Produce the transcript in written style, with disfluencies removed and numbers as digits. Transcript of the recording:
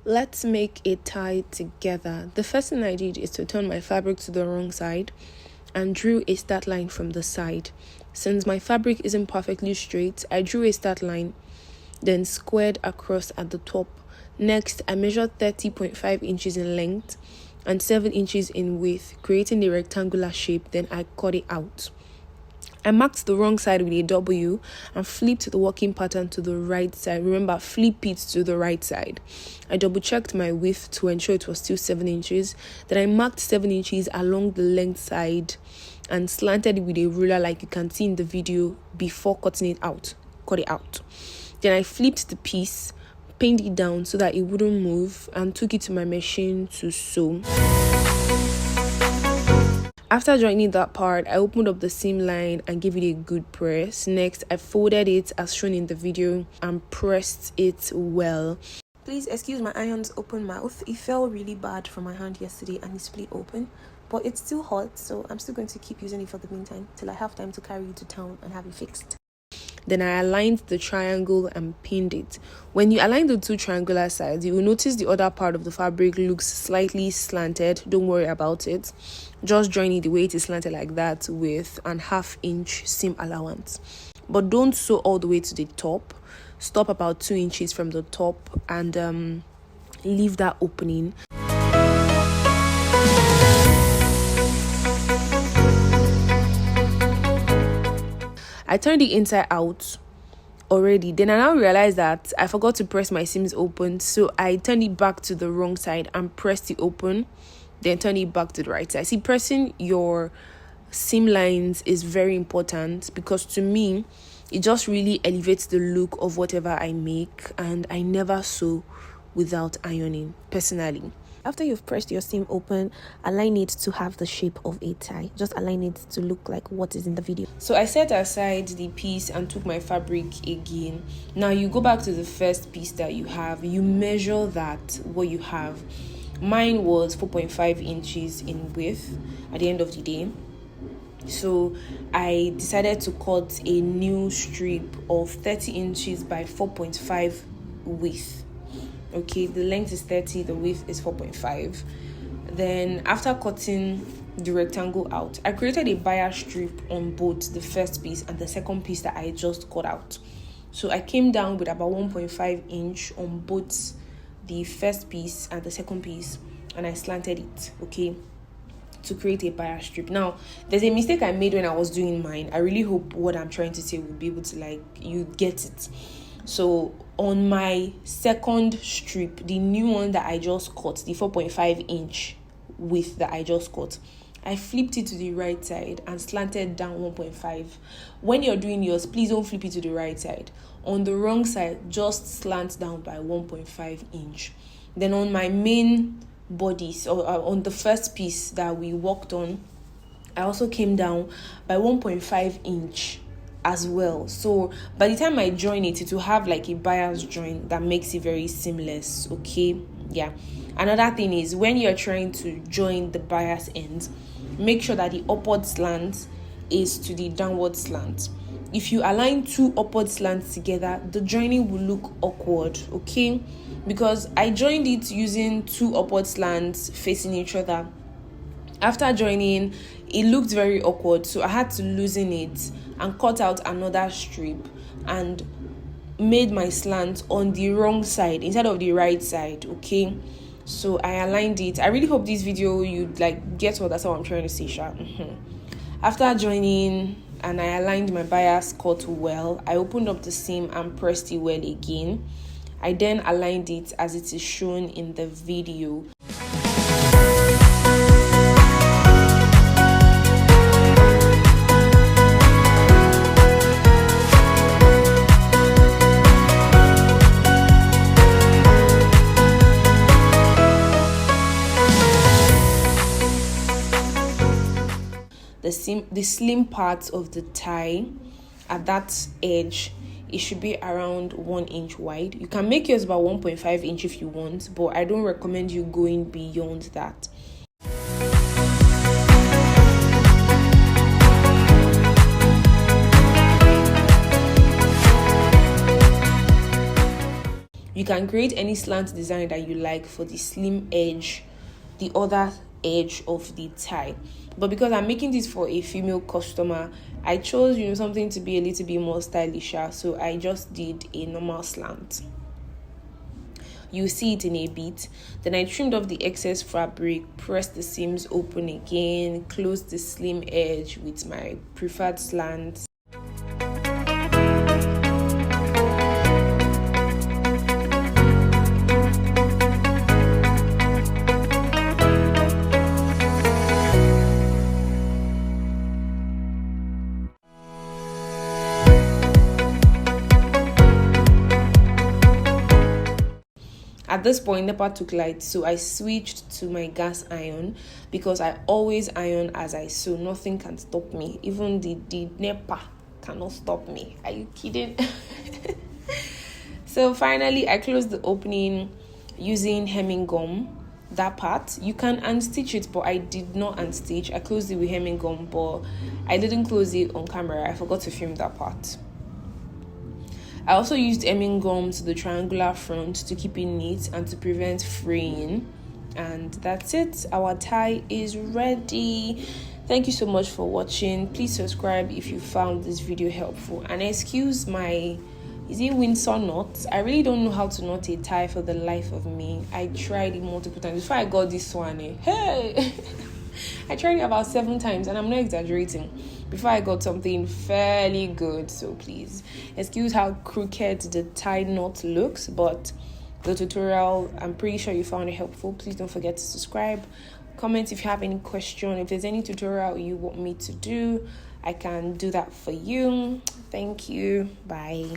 Let's make a tie together. The first thing I did is to turn my fabric to the wrong side and drew a start line from the side. Since my fabric isn't perfectly straight, I drew a start line, then squared across at the top. Next, I measured 30.5 inches in length and 7 inches in width, creating a rectangular shape. Then I cut it out. I marked the wrong side with a W and flipped the working pattern to the right side. Remember, flip it to the right side. I double checked my width to ensure it was still 7 inches. Then I marked 7 inches along the length side and slanted it with a ruler like you can see in the video before cutting it out. Cut it out. Then I flipped the piece, pinned it down so that it wouldn't move, and took it to my machine to sew. After joining that part, I opened up the seam line and gave it a good press. Next, I folded it as shown in the video and pressed it well. Please excuse my iron's open mouth. It fell really bad from my hand yesterday and it split open. But it's still hot, so I'm still going to keep using it for the meantime till I have time to carry it to town and have it fixed. Then I aligned the triangle and pinned it. When you align the two triangular sides, you will notice the other part of the fabric looks slightly slanted. Don't worry about it. Just join it the way it is slanted like that with an 1/2 inch seam allowance. But don't sew all the way to the top. Stop about 2 inches from the top and leave that opening. I turned the inside out already. Then I now realized that I forgot to press my seams open, so I turned it back to the wrong side and pressed it open, then turn it back to the right side. See, pressing your seam lines is very important because to me it just really elevates the look of whatever I make, and I never sew without ironing personally. After you've pressed your seam open, align it to have the shape of a tie. Just align it to look like what is in the video. So I set aside the piece and took my fabric again. Now you go back to the first piece that you have. You measure that, what you have. Mine was 4.5 inches in width at the end of the day. So I decided to cut a new strip of 30 inches by 4.5 width. Okay, the length is 30, the width is 4.5. Then after cutting the rectangle out, I created a bias strip on both the first piece and the second piece that I just cut out. So I came down with about 1.5 inch on both the first piece and the second piece, and I slanted it, okay, to create a bias strip. Now, there's a mistake I made when I was doing mine. I really hope what I'm trying to say will be able to you get it. So on my second strip, the new one that I just cut, the 4.5 inch width that I just cut, I flipped it to the right side and slanted down 1.5. When you're doing yours, please don't flip it to the right side. On the wrong side, just slant down by 1.5 inch. Then on my main body, so on the first piece that we worked on, I also came down by 1.5 inch as well. So by the time I join it, it will have like a bias joint that makes it very seamless. Okay, yeah. Another thing is when you're trying to join the bias ends, make sure that the upward slant is to the downward slant. If you align two upward slants together, the joining will look awkward, okay? Because I joined it using two upward slants facing each other. After joining, it looked very awkward, so I had to loosen it and cut out another strip and made my slant on the wrong side instead of the right side, okay? So I aligned it. I really hope this video you'd get what I'm trying to say, Sha. After joining and I aligned my bias cut well, I opened up the seam and pressed it well again. I then aligned it as it is shown in the video. The slim part of the tie at that edge, it should be around 1 inch wide. You can make yours about 1.5 inch if you want, but I don't recommend you going beyond that. You can create any slant design that you like for the slim edge, the other edge of the tie. But because I'm making this for a female customer, I chose something to be a little bit more stylish, so I just did a normal slant. You see it in a bit. Then I trimmed off the excess fabric, pressed the seams open again, closed the slim edge with my preferred slant. At this point, NEPA took light, so I switched to my gas iron because I always iron as I sew. Nothing can stop me. Even the NEPA cannot stop me. Are you kidding? So finally, I closed the opening using hemming gum. That part, you can unstitch it, but I did not unstitch. I closed it with hemming gum, but I didn't close it on camera. I forgot to film that part. I also used hemming gum to the triangular front to keep it neat and to prevent fraying. And that's it. Our tie is ready. Thank you so much for watching. Please subscribe if you found this video helpful. And excuse my, is it Windsor knots? I really don't know how to knot a tie for the life of me. I tried it multiple times. Before I got this one, hey! I tried it about 7 times, and I'm not exaggerating, before I got something fairly good. So please excuse how crooked the tie knot looks, but the tutorial, I'm pretty sure you found it helpful. Please don't forget to subscribe, comment if you have any question. If there's any tutorial you want me to do, I can do that for you. Thank you. Bye.